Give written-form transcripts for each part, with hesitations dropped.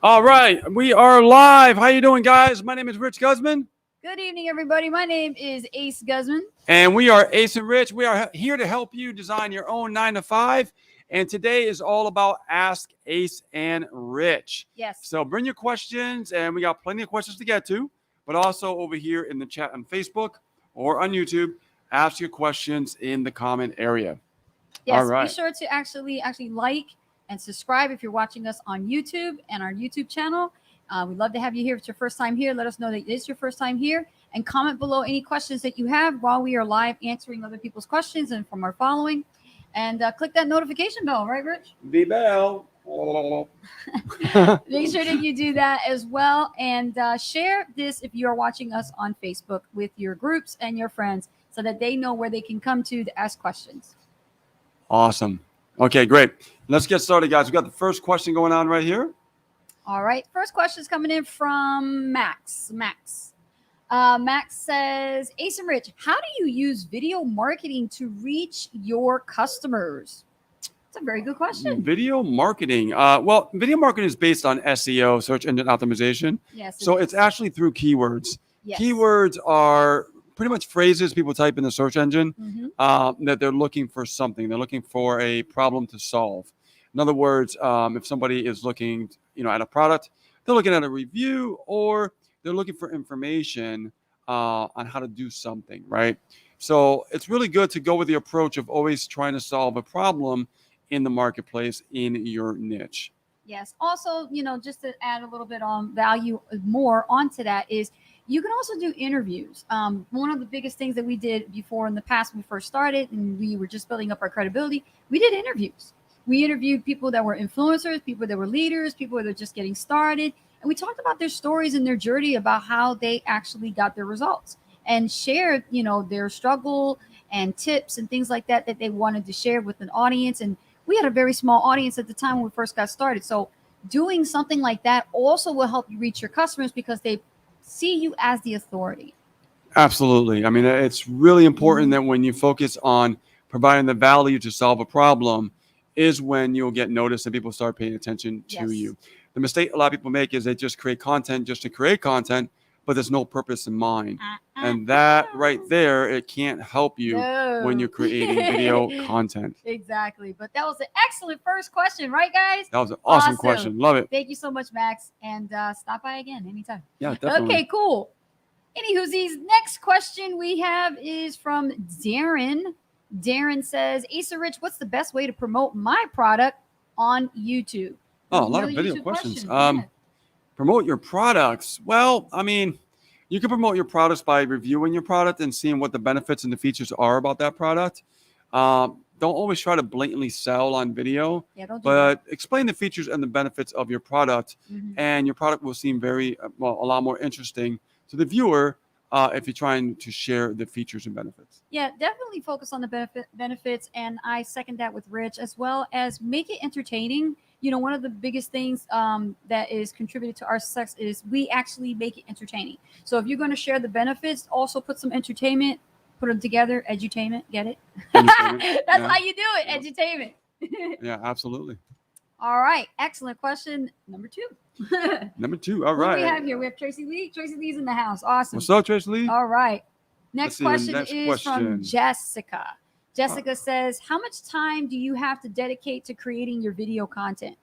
All right, we are live. How you doing, guys? My name is Rich Guzman, Good evening, everybody. My name is Ace Guzman. and we are Ace and Rich. We are here to help you design your own 9 to 5. And today is all about Ask Ace and Rich. Yes. So bring your questions, and we got plenty of questions to get to. But also over here in the chat on Facebook or on YouTube, ask your questions in the comment area. All Yes. Be right. sure to actually like and subscribe if you're watching us on YouTube and our YouTube channel. We'd love to have you here. If it's your first time here, let us know that it is your first time here, and comment below any questions that you have while we are live answering other people's questions and from our following. And click that notification bell, right, Rich? The bell. Make sure that you do that as well, and share this if you are watching us on Facebook with your groups and your friends, so that they know where they can come to ask questions. Awesome. Okay, great. Let's get started, guys. We got the first question going on right here. All right. First question is coming in from Max. Max says, Ace and Rich, how do you use video marketing to reach your customers? That's a very good question. Video marketing. Well, video marketing is based on SEO, search engine optimization. Yes. So it's actually through keywords. Yes. Keywords are pretty much phrases people type in the search engine Mhm. that they're looking for something. They're looking for a problem to solve. In other words, if somebody is looking, at a product, they're looking at a review, or they're looking for information on how to do something, right? So it's really good to go with the approach of always trying to solve a problem in the marketplace in your niche. Yes. Also, just to add a little bit on value more onto that is you can also do interviews. One of the biggest things that we did before in the past when we first started and we were just building up our credibility, we did interviews. We interviewed people that were influencers, people that were leaders, people that were just getting started. And we talked about their stories and their journey about how they actually got their results and shared, their struggle and tips and things like that that they wanted to share with an audience. And we had a very small audience at the time when we first got started. So doing something like that also will help you reach your customers because they see you as the authority. Absolutely. I mean, it's really important that when you focus on providing the value to solve a problem, is when you'll get noticed and people start paying attention to Yes. you. The mistake a lot of people make is they just create content just to create content, but there's no purpose in mind. And that right there, it can't help you when you're creating video content. Exactly. But that was an excellent first question, right, guys? That was an awesome question. Love it. Thank you so much, Max. And stop by again anytime. Yeah, definitely. Okay, cool. Anywho's, next question we have is from Darren. Darren says, Asa Rich, what's the best way to promote my product on YouTube? Oh, a lot of video questions. Promote your products. Well, I mean, you can promote your products by reviewing your product and seeing what the benefits and the features are about that product. Don't always try to blatantly sell on video, but explain the features and the benefits of your product, and your product will seem a lot more interesting to the viewer if you're trying to share the features and benefits. Yeah, definitely focus on the benefits, and I second that with Rich, as well as make it entertaining. One of the biggest things that is contributed to our success is we actually make it entertaining. So if you're going to share the benefits, also put some entertainment, put them together, edutainment, get it? That's how you do it, edutainment. Yeah, absolutely. All right, excellent question. Number 2. Number 2, all right. What do we have here? We have Tracy Lee. Tracy Lee's in the house. Awesome. What's up, Tracy Lee? All right. Next question is from Jessica. Jessica says, how much time do you have to dedicate to creating your video content?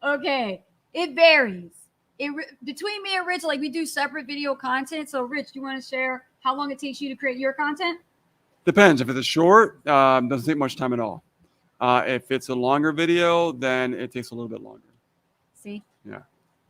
Okay. It varies. Between me and Rich, we do separate video content. So, Rich, do you want to share how long it takes you to create your content? Depends. If it's short, doesn't take much time at all. If it's a longer video, then it takes a little bit longer. See? Yeah.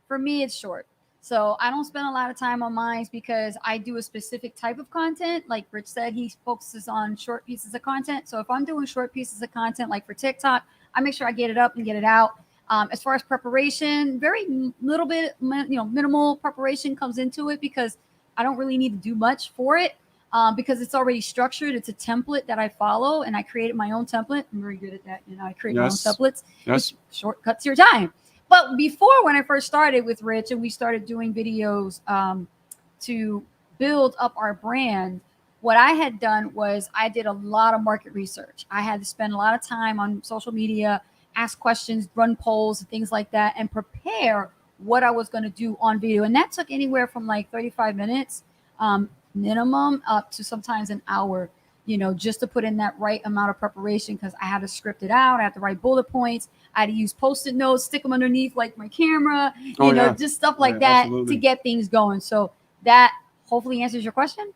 For me, it's short. So I don't spend a lot of time on mine because I do a specific type of content. Like Rich said, he focuses on short pieces of content. So if I'm doing short pieces of content, like for TikTok, I make sure I get it up and get it out. As far as preparation, very little bit, minimal preparation comes into it because I don't really need to do much for it because it's already structured. It's a template that I follow, and I created my own template. I'm very good at that. I create my own templates. Yes. Shortcuts your time. But before, when I first started with Rich and we started doing videos to build up our brand, what I had done was I did a lot of market research. I had to spend a lot of time on social media ask questions, run polls, things like that, and prepare what I was going to do on video. And that took anywhere from like 35 minutes minimum up to sometimes an hour, just to put in that right amount of preparation, because I had to script it out. I had to write bullet points. I had to use Post-it notes, stick them underneath like my camera, just stuff like that absolutely. to get things going. So that hopefully answers your question.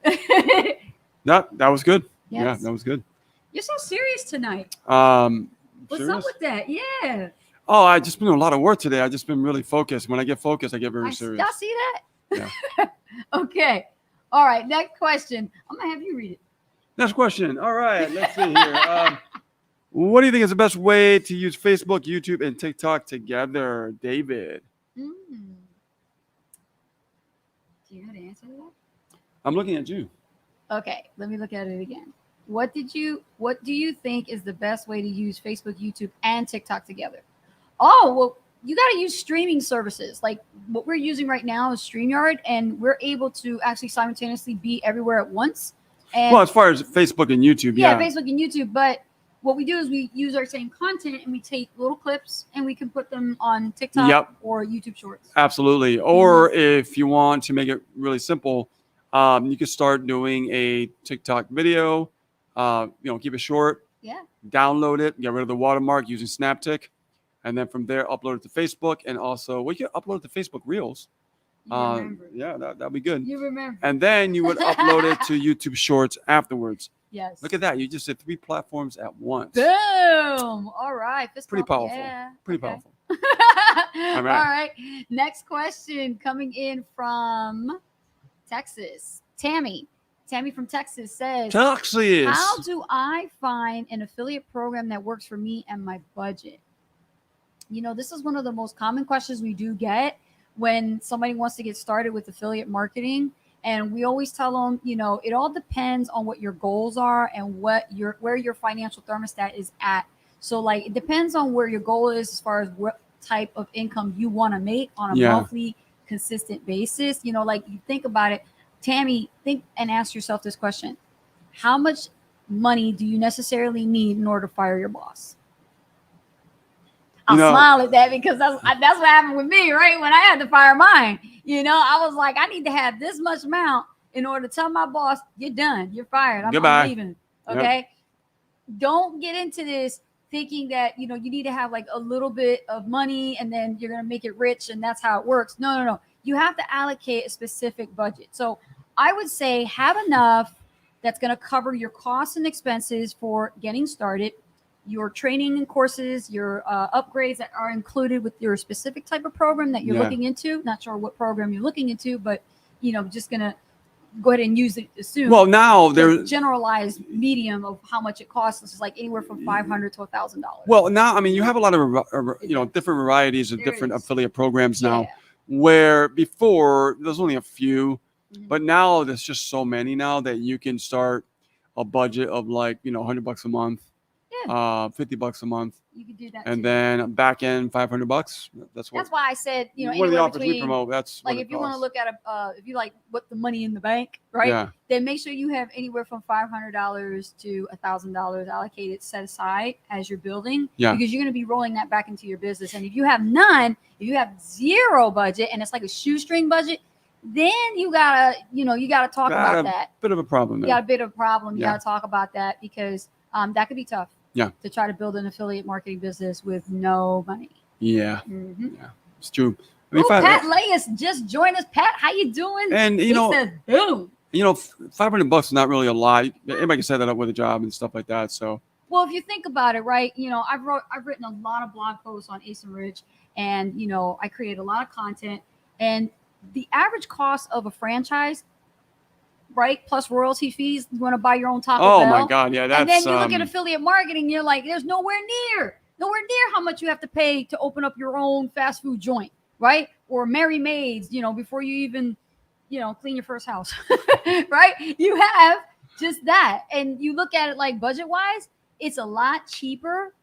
That was good. Yes. Yeah, that was good. You're so serious tonight. What's serious? up with that? Yeah. Oh, I just been doing a lot of work today. I just been really focused. When I get focused, I get very serious. Y'all see that? Yeah. Okay. All right. Next question. I'm gonna have you read it. Next question. All right. Let's see here. What do you think is the best way to use Facebook, YouTube, and TikTok together, David? Do you know how to answer that? I'm looking at you. Okay, let me look at it again. What do you think is the best way to use Facebook, YouTube, and TikTok together? Oh, well, you got to use streaming services. Like what we're using right now is StreamYard, and we're able to actually simultaneously be everywhere at once. And well, as far as Facebook and YouTube, yeah. Facebook and YouTube. But what we do is we use our same content and we take little clips and we can put them on TikTok or YouTube Shorts. Absolutely. Or if you want to make it really simple, you could start doing a TikTok video. Keep it short. Yeah. Download it. Get rid of the watermark using SnapTik, and then from there upload it to Facebook, and also we can upload it to Facebook Reels. Yeah, that'd be good. You remember. And then you would upload it to YouTube Shorts afterwards. Yes. Look at that. You just did 3 platforms at once. Boom. All right. Pretty powerful. Yeah. Pretty powerful. All right. Next question coming in from Texas. Tammy from Texas says, Texas. how do I find an affiliate program that works for me and my budget? This is one of the most common questions we do get when somebody wants to get started with affiliate marketing. And we always tell them, it all depends on what your goals are and where your financial thermostat is at. So like, it depends on where your goal is as far as what type of income you want to make on a monthly consistent basis. Like you think about it, Tammy, think and ask yourself this question. How much money do you necessarily need in order to fire your boss? I'll smile at that because that's what happened with me, right? When I had to fire mine, I was like, I need to have this much amount in order to tell my boss, you're done, you're fired, I'm leaving. Okay. Yep. Don't get into this thinking that, you need to have like a little bit of money and then you're going to make it rich and that's how it works. No. You have to allocate a specific budget. So I would say have enough that's going to cover your costs and expenses for getting started, your training and courses, your upgrades that are included with your specific type of program that you're looking into. Not sure what program you're looking into, but just gonna go ahead and use it. Assume. Well, now there's generalized medium of how much it costs. This is like anywhere from $500 to $1,000. Well, now you have a lot of different varieties of different affiliate programs now. Where before there's only a few, but now there's just so many now that you can start a budget of like $100 a month. $50 a month. You could do that. And then back end $500. That's why I said, one of the offers we promote. That's like if you want to look at if you like what the money in the bank, right? Yeah. Then make sure you have anywhere from $500 to $1,000 allocated, set aside as you're building. Yeah. Because you're going to be rolling that back into your business. And if you have none, if you have zero budget and it's like a shoestring budget, then you gotta talk about that. Bit of a problem. You got a bit of a problem. You gotta talk about that because that could be tough. Yeah. To try to build an affiliate marketing business with no money. Yeah. Yeah. It's true. Pat Layus just joined us. Pat, how you doing? And he says, boom. $500 is not really a lot. Anybody can set that up with a job and stuff like that. So. Well, if you think about it, right? I've written a lot of blog posts on Ace and Rich, and I create a lot of content. And the average cost of a franchise, right, plus royalty fees, you want to buy your own Taco Bell. Oh my God, yeah, that's. And then you look at affiliate marketing, you're like, there's nowhere near how much you have to pay to open up your own fast food joint, right? Or Mary Maids, before you even, clean your first house, right? You have just that, and you look at it like budget-wise, it's a lot cheaper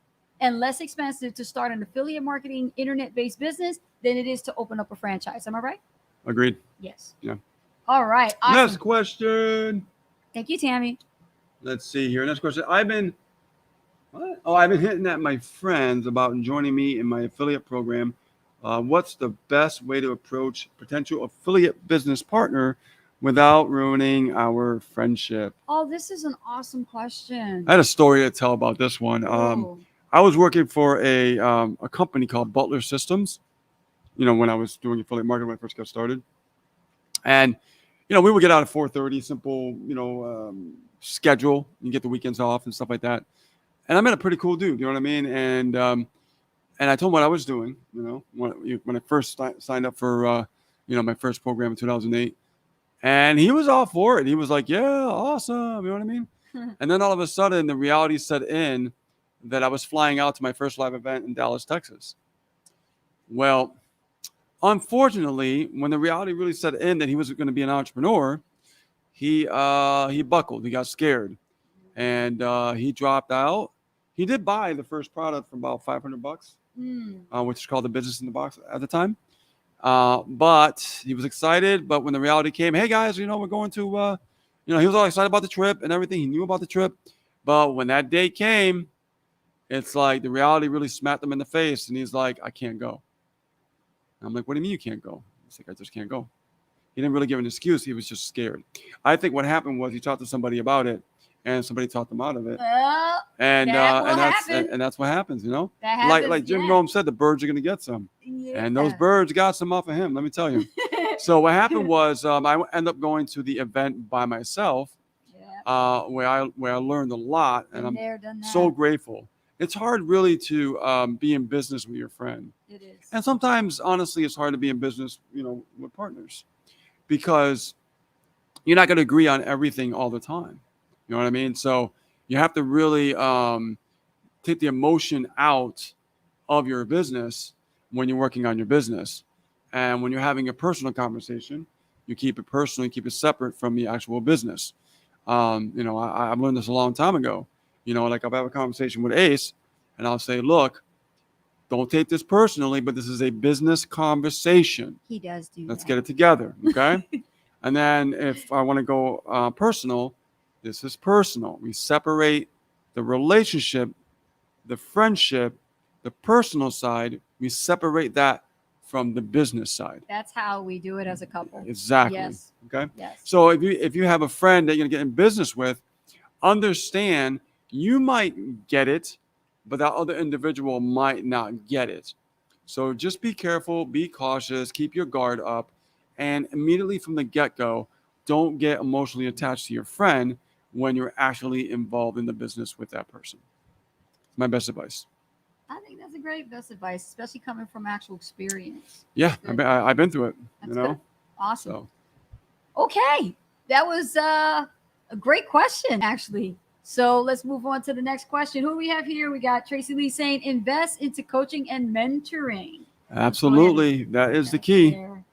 and less expensive to start an affiliate marketing internet-based business than it is to open up a franchise. Am I right? Agreed. Yes. Yeah. All right. Awesome. Next question. Thank you, Tammy. Let's see here. Next question. I've been What? Oh, I've been hitting at my friends about joining me in my affiliate program. What's the best way to approach potential affiliate business partner without ruining our friendship? Oh, this is an awesome question. I had a story to tell about this one. Oh, I was working for a company called Butler Systems. When I was doing affiliate marketing when I first got started, and we would get out at 4:30, simple, schedule. You get the weekends off and stuff like that. And I met a pretty cool dude. You know what I mean? And I told him what I was doing. When I first signed up for my first program in 2008, and he was all for it. He was like, "Yeah, awesome." You know what I mean? And then all of a sudden, the reality set in that I was flying out to my first live event in Dallas, Texas. Well, unfortunately, when the reality really set in that he was going to be an entrepreneur, he buckled. He got scared, and he dropped out. He did buy the first product for about $500, which is called the Business in the Box at the time. But he was excited. But when the reality came, hey guys, we're going to, he was all excited about the trip and everything. He knew about the trip. But when that day came, it's like the reality really smacked him in the face. And he's like, I can't go. And I'm like, what do you mean you can't go? He's like, I just can't go. He didn't really give an excuse. He was just scared. I think what happened was he talked to somebody about it, and somebody talked him out of it. And that's what happens, That happens, like Jim Rome said, the birds are going to get some, and those birds got some off of him. Let me tell you. So what happened was I ended up going to the event by myself, where I learned a lot, and I'm so grateful. It's hard really to be in business with your friend. It is. And sometimes, honestly, it's hard to be in business, with partners, because you're not going to agree on everything all the time. You know what I mean? So you have to really take the emotion out of your business when you're working on your business. And when you're having a personal conversation, you keep it personal, you keep it separate from the actual business. I've learned this a long time ago. Like I'll have a conversation with Ace, and I'll say, look, don't take this personally, but this is a business conversation. He does do Let's that. get it together, okay? And then if I want to go personal, this is personal. We separate the relationship, the friendship, the personal side. We separate that from the business side. That's how we do it as a couple. Exactly. Yes. Okay. Yes. So if you have a friend that you're gonna get in business with, understand you might get it, but that other individual might not get it. So just be careful, be cautious, keep your guard up, and immediately from the get-go, don't get emotionally attached to your friend when you're actually involved in the business with that person. It's my best advice. I think that's a great best advice, especially coming from actual experience. Yeah, I've been through it. That's good. Awesome. So. Okay, that was a great question, actually. So let's move on to the next question. Who do we have here? We got Tracy Lee saying, invest into coaching and mentoring. Absolutely. That is the key. There.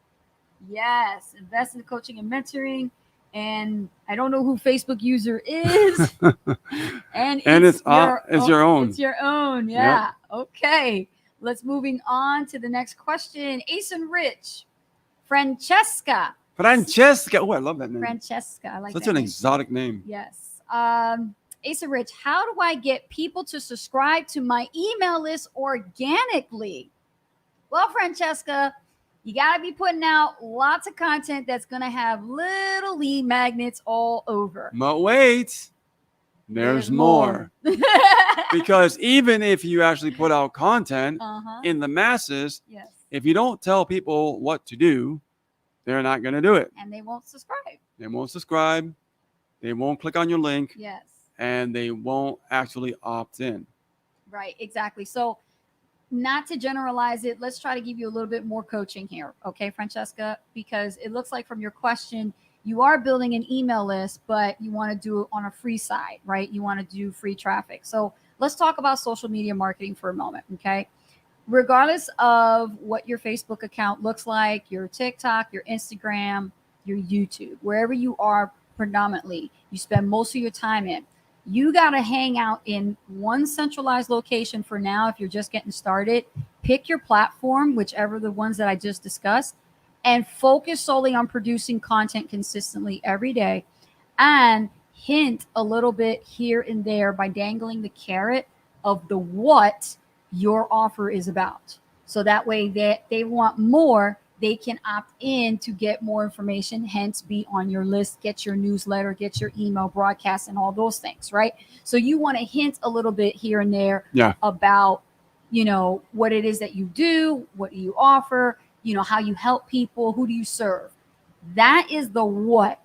Yes, invest in coaching and mentoring. And I don't know who Facebook user is. and it's your own. It's your own. Yeah. Yep. Okay. Let's moving on to the next question. Ace and Rich. Francesca. Oh, I love that name. Francesca. I like Such that an name. exotic name. Yes. Ace and Rich, how do I get people to subscribe to my email list organically? Well, Francesca, you got to be putting out lots of content that's going to have little lead magnets all over. But wait, there's more. Because even if you actually put out content in the masses, if you don't tell people what to do, they're not going to do it. And they won't subscribe. They won't subscribe. They won't click on your link. Yes. And they won't actually opt in. Right, exactly. So not to generalize it, let's try to give you a little bit more coaching here. Okay, Francesca, because it looks like from your question, you are building an email list, but you want to do it on a free side, right? You want to do free traffic. So let's talk about social media marketing for a moment, okay? Regardless of what your Facebook account looks like, your TikTok, your Instagram, your YouTube, wherever you are predominantly, you spend most of your time in, you got to hang out in one centralized location for now. If you're just getting started, pick your platform, whichever the ones that I just discussed, and focus solely on producing content consistently every day, and hint a little bit here and there by dangling the carrot of the what your offer is about. So that way they want more, they can opt in to get more information, hence be on your list, get your newsletter, get your email broadcast, and all those things, right? So you want to hint a little bit here and there about, what it is that you do, what do you offer, how you help people, who do you serve. That is the what.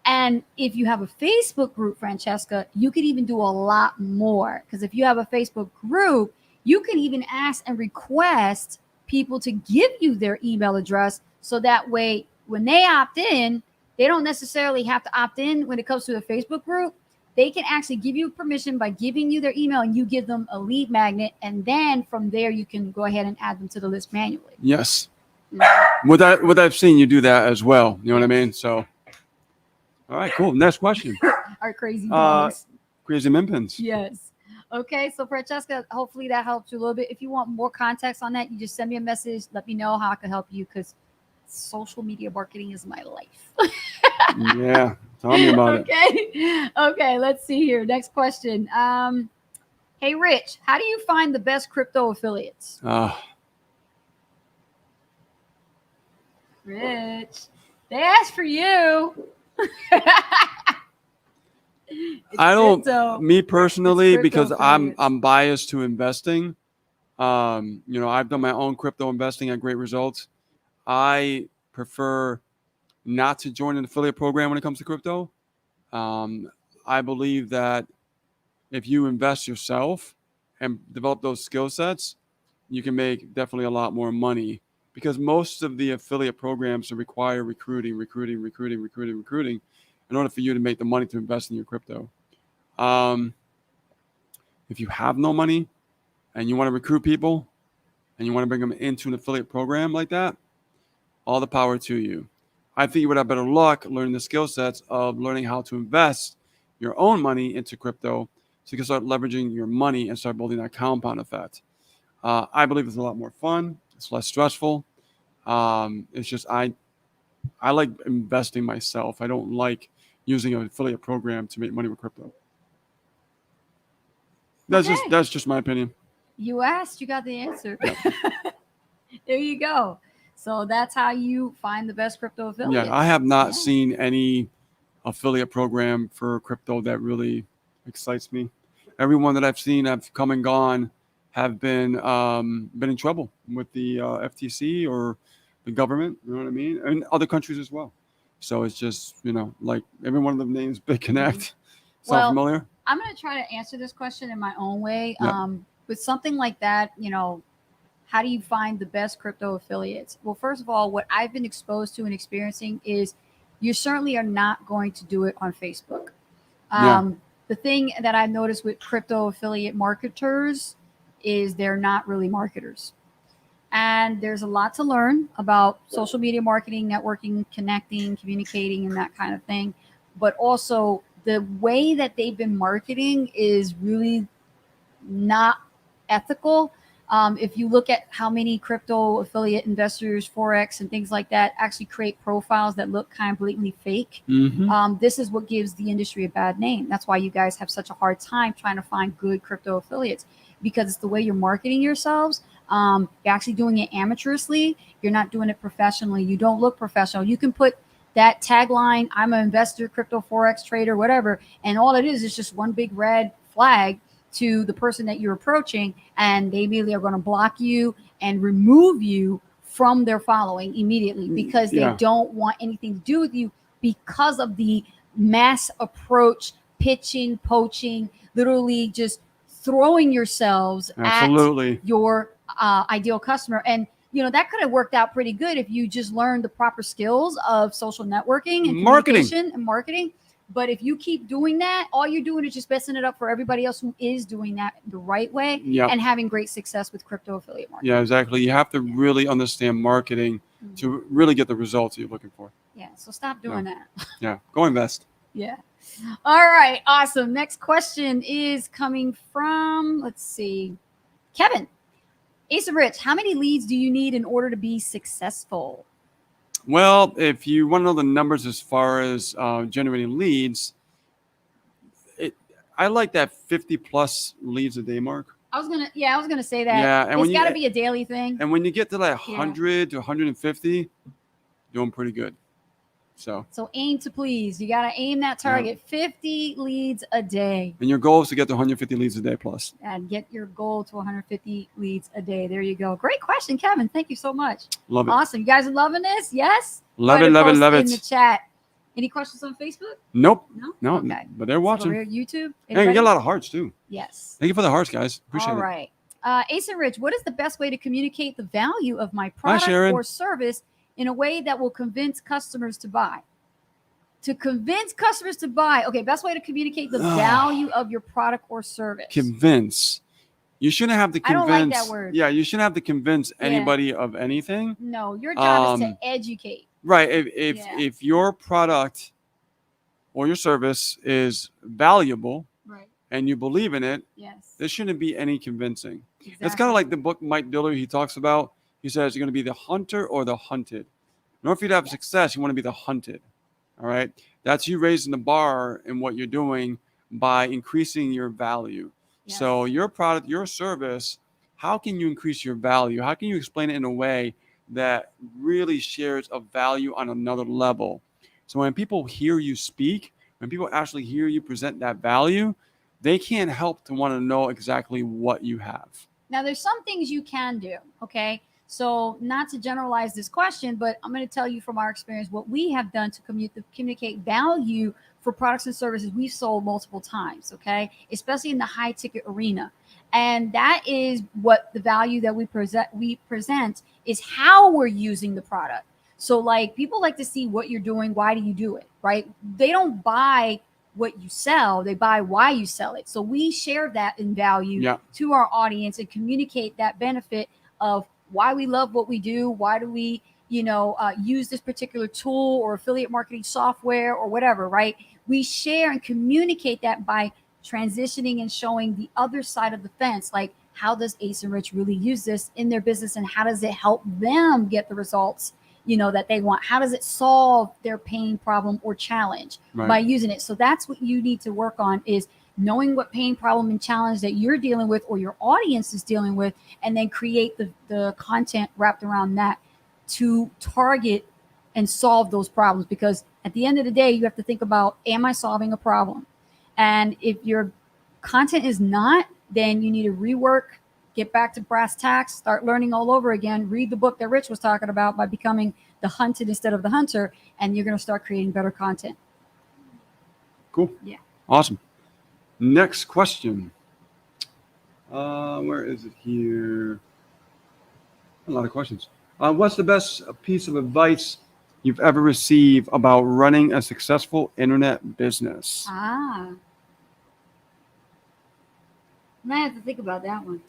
And if you have a Facebook group, Francesca, you could even do a lot more, because if you have a Facebook group, you can even ask and request people to give you their email address. So that way, when they opt in, they don't necessarily have to opt in when it comes to a Facebook group. They can actually give you permission by giving you their email, and you give them a lead magnet. And then from there, you can go ahead and add them to the list manually. Yes. What I've seen you do that as well. You know what I mean? So, all right, cool. Next question. Our crazy dogs. Crazy Mimpins. Yes. Okay, so Francesca, hopefully that helped you a little bit. If you want more context on that, you just send me a message. Let me know how I can help you, because social media marketing is my life. Yeah, tell me about it. Okay, let's see here. Next question. Hey, Rich, how do you find the best crypto affiliates? Rich, they asked for you. I don't, me personally, because I'm biased to investing. I've done my own crypto investing at great results. I prefer not to join an affiliate program when it comes to crypto. I believe that if you invest yourself and develop those skill sets, you can make definitely a lot more money, because most of the affiliate programs require recruiting in order for you to make the money to invest in your crypto. If you have no money and you want to recruit people and you want to bring them into an affiliate program like that, all the power to you. I think you would have better luck learning the skill sets of learning how to invest your own money into crypto, so you can start leveraging your money and start building that compound effect. I believe it's a lot more fun. It's less stressful. It's just I like investing myself. I don't like using an affiliate program to make money with crypto. That's just my opinion. You asked, you got the answer. There you go. So that's how you find the best crypto affiliates. Yeah, I have not seen any affiliate program for crypto that really excites me. Everyone that I've seen have come and gone have been in trouble with the FTC or the government. You know what I mean? And other countries as well. So it's just, like every one of the names, BitConnect. Sound familiar? I'm going to try to answer this question in my own way. With something like that, how do you find the best crypto affiliates? Well, first of all, what I've been exposed to and experiencing is you certainly are not going to do it on Facebook. The thing that I've noticed with crypto affiliate marketers is they're not really marketers. And there's a lot to learn about social media marketing, networking, connecting, communicating, and that kind of thing. But also the way that they've been marketing is really not ethical. If you look at how many crypto affiliate investors, Forex and things like that actually create profiles that look kind of blatantly fake, this is what gives the industry a bad name. That's why you guys have such a hard time trying to find good crypto affiliates, because it's the way you're marketing yourselves. You're actually doing it amateurishly. You're not doing it professionally. You don't look professional. You can put that tagline, I'm an investor, crypto Forex trader, whatever, and all it is just one big red flag to the person that you're approaching, and they immediately are going to block you and remove you from their following immediately, because they don't want anything to do with you, because of the mass approach, pitching, poaching, literally just throwing yourselves at your ideal customer. And that could have worked out pretty good if you just learned the proper skills of social networking and communication and marketing. But if you keep doing that, all you're doing is just messing it up for everybody else who is doing that the right way and having great success with crypto affiliate marketing. Yeah, exactly. You have to really understand marketing to really get the results you're looking for. Yeah, so stop doing that. Yeah, go invest. Yeah. All right, awesome. Next question is coming from, let's see, Kevin. Ace of Rich, how many leads do you need in order to be successful? Well, if you want to know the numbers as far as generating leads, I like that 50 plus leads a day mark. I was gonna say that. Yeah, and It's got to be a daily thing. And when you get to like 100 to 150, doing pretty good. So aim to please. You got to aim that target. 50 leads a day. And your goal is to get to 150 leads a day plus. And get your goal to 150 leads a day. There you go. Great question, Kevin. Thank you so much. Love it. Awesome. You guys are loving this? Yes? Love it, love it, love it. In the chat. Any questions on Facebook? Nope. No? Okay. But they're watching. YouTube? Hey, you get a lot of hearts too. Yes. Thank you for the hearts, guys. Appreciate it. All right. Ace and Rich, what is the best way to communicate the value of my product or service in a way that will convince customers to buy? To convince customers to buy. Okay, best way to communicate the value of your product or service. Convince. You shouldn't have to convince. I don't like that word. Yeah, you shouldn't have to convince anybody of anything. No, your job is to educate. Right. If your product or your service is valuable, right, and you believe in it, yes, there shouldn't be any convincing. Exactly. It's kind of like the book Mike Diller, he talks about. He says you're going to be the hunter or the hunted. In order for you to have success, you want to be the hunted. All right. That's you raising the bar in what you're doing by increasing your value. Yes. So your product, your service, how can you increase your value? How can you explain it in a way that really shares a value on another level? So when people hear you speak, when people actually hear you present that value, they can't help to want to know exactly what you have. Now, there's some things you can do, okay? So not to generalize this question, but I'm going to tell you from our experience what we have done to communicate value for products and services we've sold multiple times, okay? Especially in the high ticket arena. And that is what the value that we present is how we're using the product. So like people like to see what you're doing. Why do you do it, right? They don't buy what you sell, they buy why you sell it. So we share that in value to our audience and communicate that benefit of why we love what we do. Why do we, use this particular tool or affiliate marketing software or whatever, right? We share and communicate that by transitioning and showing the other side of the fence. Like, how does Ace and Rich really use this in their business, and how does it help them get the results that they want? How does it solve their pain, problem, or challenge by using it? So that's what you need to work on, is knowing what pain, problem, and challenge that you're dealing with or your audience is dealing with, and then create the content wrapped around that to target and solve those problems. Because at the end of the day, you have to think about, am I solving a problem? And if your content is not, then you need to rework, get back to brass tacks, start learning all over again, read the book that Rich was talking about by becoming the hunted instead of the hunter, and you're going to start creating better content. Cool. Yeah. Awesome. Next question. Where is it here? A lot of questions. What's the best piece of advice you've ever received about running a successful internet business? I have to think about that one.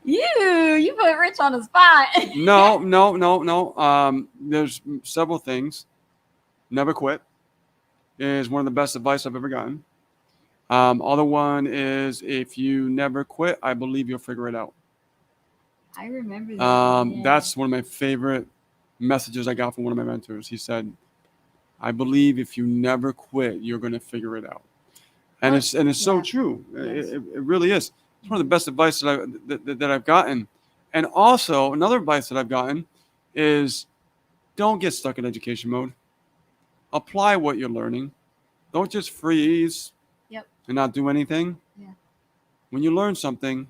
You put Rich on the spot. No. There's several things. Never quit is one of the best advice I've ever gotten. Other one is, if you never quit, I believe you'll figure it out. I remember that. That's one of my favorite messages I got from one of my mentors. He said, I believe if you never quit, you're going to figure it out. And it's so true. Yes. It really is. It's one of the best advice that I've gotten. And also another advice that I've gotten is, don't get stuck in education mode. Apply what you're learning. Don't just freeze and not do anything. Yeah. When you learn something,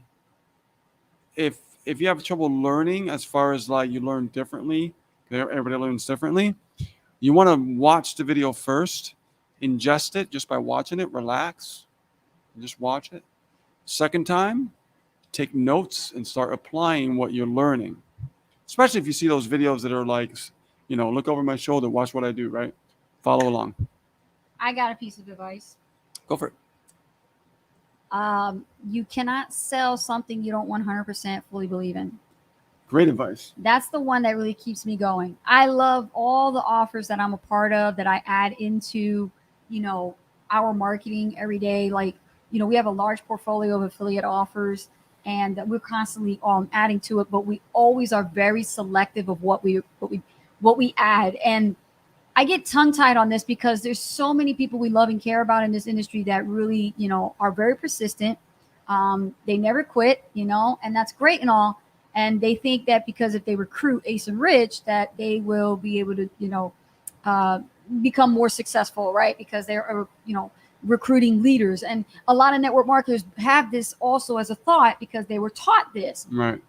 if you have trouble learning, as far as like you learn differently, everybody learns differently, you want to watch the video first, ingest it just by watching it, relax, and just watch it. Second time, take notes and start applying what you're learning. Especially if you see those videos that are like, look over my shoulder, watch what I do, right? Follow along. I got a piece of advice. Go for it. You cannot sell something you don't 100% fully believe in. Great advice. That's the one that really keeps me going. I love all the offers that I'm a part of, that I add into, our marketing every day. Like, we have a large portfolio of affiliate offers, and that we're constantly adding to it, but we always are very selective of what we add. And I get tongue-tied on this because there's so many people we love and care about in this industry that really, are very persistent. They never quit, and that's great and all. And they think that because if they recruit Ace and Rich, that they will be able to, uh, become more successful, right? Because they're, recruiting leaders. And a lot of network marketers have this also as a thought because they were taught this. Right.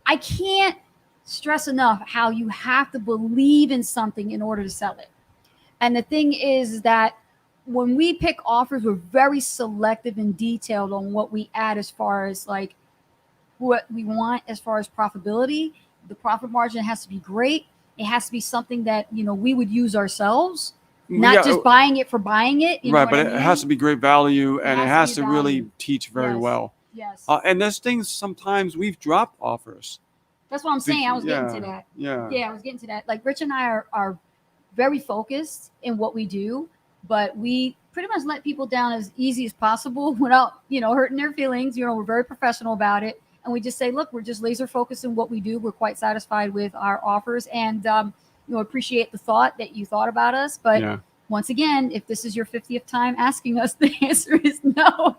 I can't stress enough how you have to believe in something in order to sell it. And the thing is that when we pick offers, we're very selective and detailed on what we add as far as like what we want as far as profitability. The profit margin has to be great. It has to be something that, we would use ourselves, not just buying it for buying it. Right, but it has to be great value, and it has to really teach very Yes. well. Yes. And there's things sometimes we've dropped offers. That's what I'm saying. I was getting to that. Yeah, I was getting to that. Like Rich and I are very focused in what we do, but we pretty much let people down as easy as possible without, hurting their feelings. We're very professional about it. And we just say, look, we're just laser focused in what we do. We're quite satisfied with our offers, and, appreciate the thought that you thought about us. But once again, if this is your 50th time asking us, the answer is no.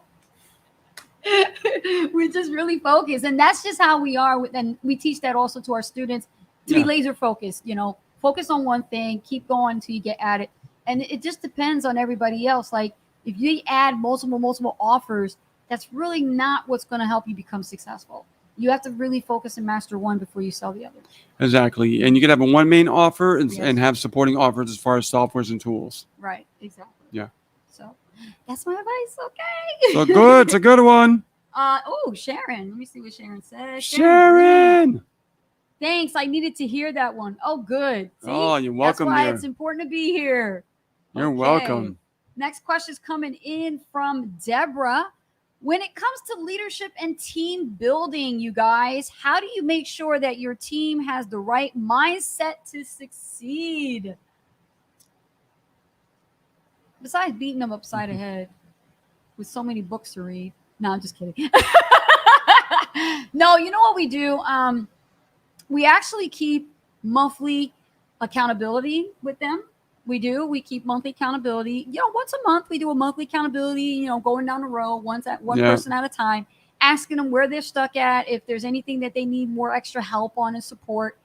We're just really focused, and that's just how we are. And we teach that also to our students to be laser focused. Focus on one thing, keep going until you get at it. And it just depends on everybody else. Like if you add multiple offers, that's really not what's going to help you become successful. You have to really focus and master one before you sell the other. Exactly. And you could have a one main offer and have supporting offers as far as softwares and tools. Right. Exactly. Yeah. So that's my advice. Okay. So good. It's a good one. Oh, Sharon. Let me see what Sharon said. Sharon. Thanks. I needed to hear that one. Oh, good. See? Oh, you're welcome. That's why it's important to be here. You're welcome. Next question is coming in from Deborah. When it comes to leadership and team building, you guys, how do you make sure that your team has the right mindset to succeed? Besides beating them upside the head with so many books to read. No, I'm just kidding. No, you know what we do? We actually keep monthly accountability with them. We keep monthly accountability. Once a month we do a monthly accountability, going down the road, one person at a time, asking them where they're stuck at, if there's anything that they need more extra help on and support.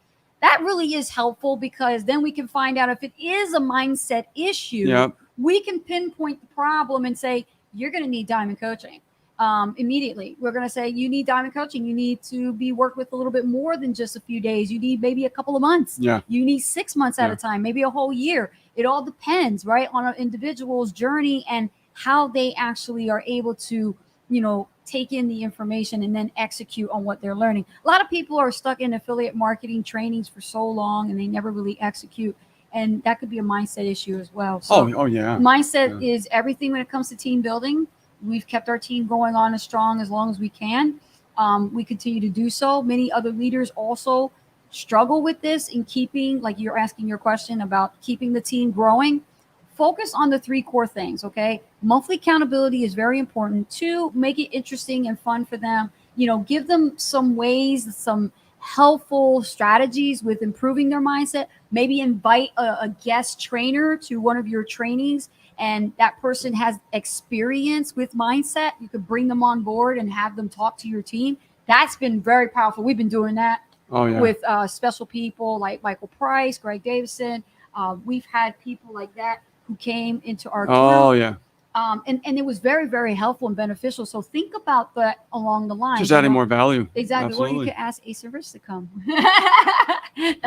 That really is helpful because then we can find out if it is a mindset issue. We can pinpoint the problem and say, you're going to need diamond coaching. Immediately. We're going to say, you need diamond coaching. You need to be worked with a little bit more than just a few days. You need maybe a couple of months. You need 6 months at a time, maybe a whole year. It all depends, right, on an individual's journey and how they actually are able to, take in the information and then execute on what they're learning. A lot of people are stuck in affiliate marketing trainings for so long and they never really execute. And that could be a mindset issue as well. So mindset is everything when it comes to team building. We've kept our team going on as long as we can. We continue to do so. Many other leaders also struggle with this in keeping, like you're asking your question about keeping the team growing. Focus on the 3 core things, okay? Monthly accountability is very important. 2, make it interesting and fun for them. Give them some ways, some helpful strategies with improving their mindset. Maybe invite a guest trainer to one of your trainings, and that person has experience with mindset. You could bring them on board and have them talk to your team. That's been very powerful. We've been doing that with special people like Michael Price, Greg Davison. We've had people like that who came into our group. And it was very, very helpful and beneficial. So think about that along the line. Just adding more value. Exactly. Absolutely. Or you could ask Ace and Rich to come.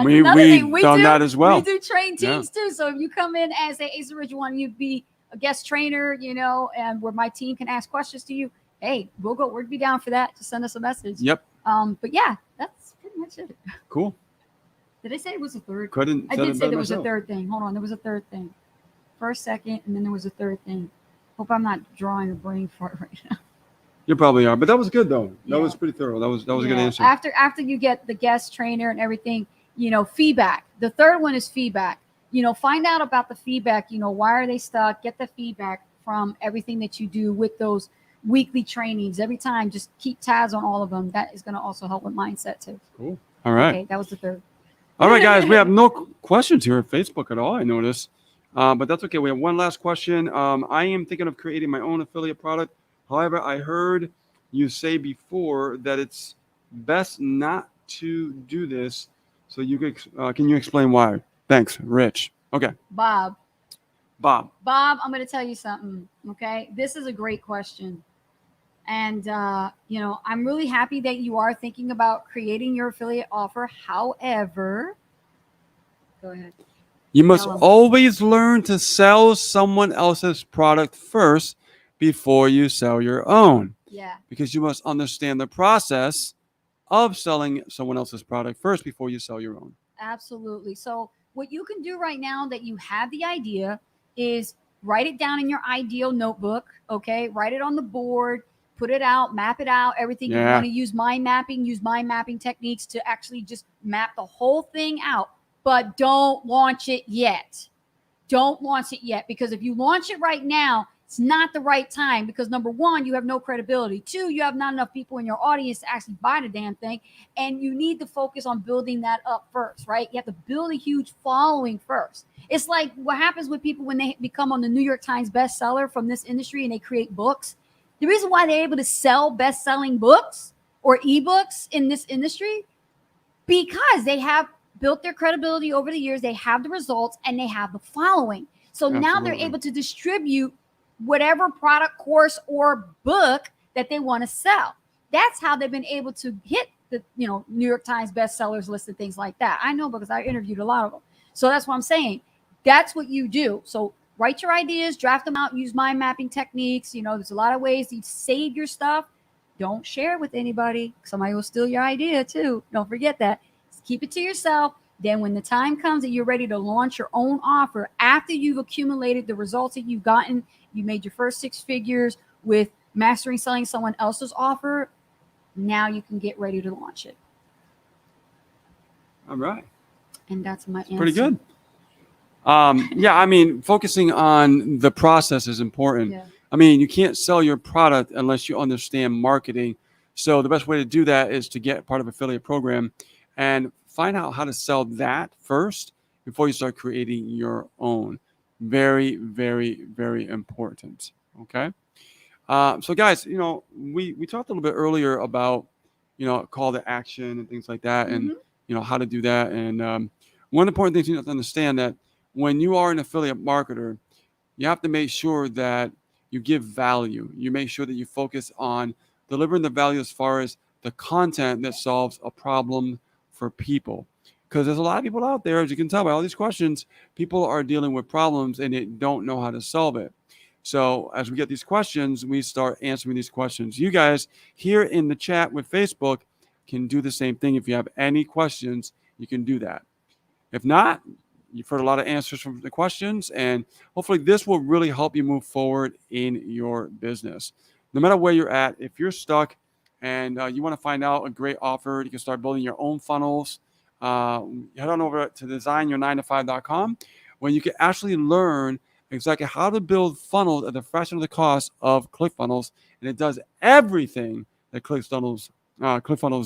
We've done that as well. We do train teams too. So if you come in as a Ace and Rich, you'd be a guest trainer, and where my team can ask questions to you. Hey, we'd be down for that. Just send us a message. Yep. But yeah, that's pretty much it. Cool. Did I say it was a third? I did say there was a third thing. Hold on. There was a third thing. First, second, and then there was a third thing. Hope I'm not drawing a brain fart right now. You probably are, but that was good though. That was pretty thorough. That was a good answer. After you get the guest trainer and everything, feedback. The third one is feedback. Find out about the feedback. Why are they stuck? Get the feedback from everything that you do with those weekly trainings. Every time, just keep tabs on all of them. That is going to also help with mindset too. Cool. All right. Okay, that was the third. All right, guys. We have no questions here at Facebook at all, I noticed. But that's okay. We have one last question. I am thinking of creating my own affiliate product. However, I heard you say before that it's best not to do this. So can you explain why? Thanks, Rich. Okay, Bob. Bob. Bob, I'm going to tell you something. Okay. This is a great question. And, I'm really happy that you are thinking about creating your affiliate offer. However, go ahead. You must Tell 'em. always learn to sell someone else's product first before you sell your own, Yeah, because you must understand the process of selling someone else's product first before you sell your own. absolutely. So, what you can do right now that you have the idea is write it down in your ideal notebook. Okay. Write it on the board, put it out, map it out, everything. If you Yeah. want to use mind mapping techniques to actually just map the whole thing out, but don't launch it yet. Don't launch it yet, because if you launch it right now, it's not the right time, because number one, you have no credibility. Two, you have not enough people in your audience to actually buy the damn thing. And you need to focus on building that up first, right? You have to build a huge following first. It's like what happens with people when they become on the New York Times bestseller from this industry and they create books. The reason why they're able to sell best-selling books or ebooks in this industry, because they have built their credibility over the years, they have the results, and they have the following. So now they're Absolutely. able to distribute whatever product, course, or book that they want to sell. That's how they've been able to hit the New York Times bestsellers list and things like that. I know, because I interviewed a lot of them. So that's what I'm saying. That's what you do. So write your ideas, draft them out, use mind mapping techniques. There's a lot of ways to save your stuff. Don't share it with anybody. Somebody will steal your idea too. Don't forget that. Just keep it to yourself. Then when the time comes that you're ready to launch your own offer, after you've accumulated the results that you've gotten, you made your first 6 figures with mastering selling someone else's offer, now you can get ready to launch it. All right. And that's my answer. Pretty good. Focusing on the process is important. Yeah. You can't sell your product unless you understand marketing. So the best way to do that is to get part of affiliate program and find out how to sell that first before you start creating your own. Very, very, very important. Okay. So guys, we talked a little bit earlier about, call to action and things like that, and how to do that. And one of the important things you have to understand that when you are an affiliate marketer, you have to make sure that you give value. You make sure that you focus on delivering the value as far as the content that solves a problem for people. Because there's a lot of people out there, as you can tell by all these questions, people are dealing with problems and they don't know how to solve it. So as we get these questions, we start answering these questions. You guys here in the chat with Facebook can do the same thing. If you have any questions, you can do that. If not, you've heard a lot of answers from the questions, and hopefully this will really help you move forward in your business. No matter where you're at, if you're stuck and you want to find out a great offer, you can start building your own funnels. Head on over to designyour9to5.com, where you can actually learn exactly how to build funnels at the fraction of the cost of ClickFunnels, and it does everything that ClickFunnels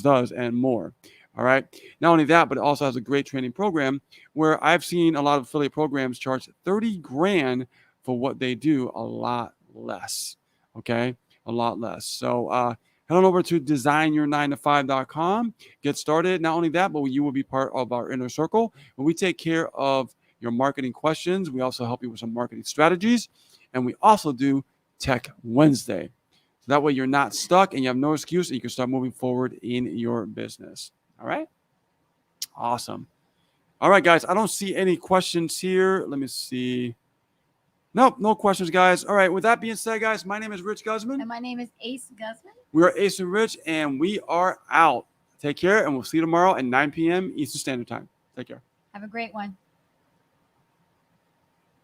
does and more. All right. Not only that, but it also has a great training program where I've seen a lot of affiliate programs charge 30 grand for what they do, a lot less. Okay. A lot less. So head on over to designyour9to5.com. Get started. Not only that, but you will be part of our inner circle where we take care of your marketing questions. We also help you with some marketing strategies. And we also do Tech Wednesday. So that way you're not stuck and you have no excuse, and you can start moving forward in your business. All right. Awesome. All right, guys. I don't see any questions here. Let me see. Nope, no questions, guys. All right. With that being said, guys, my name is Rich Guzman. And my name is Ace Guzman. We are Ace and Rich, and we are out. Take care, and we'll see you tomorrow at 9 p.m. Eastern Standard Time. Take care. Have a great one.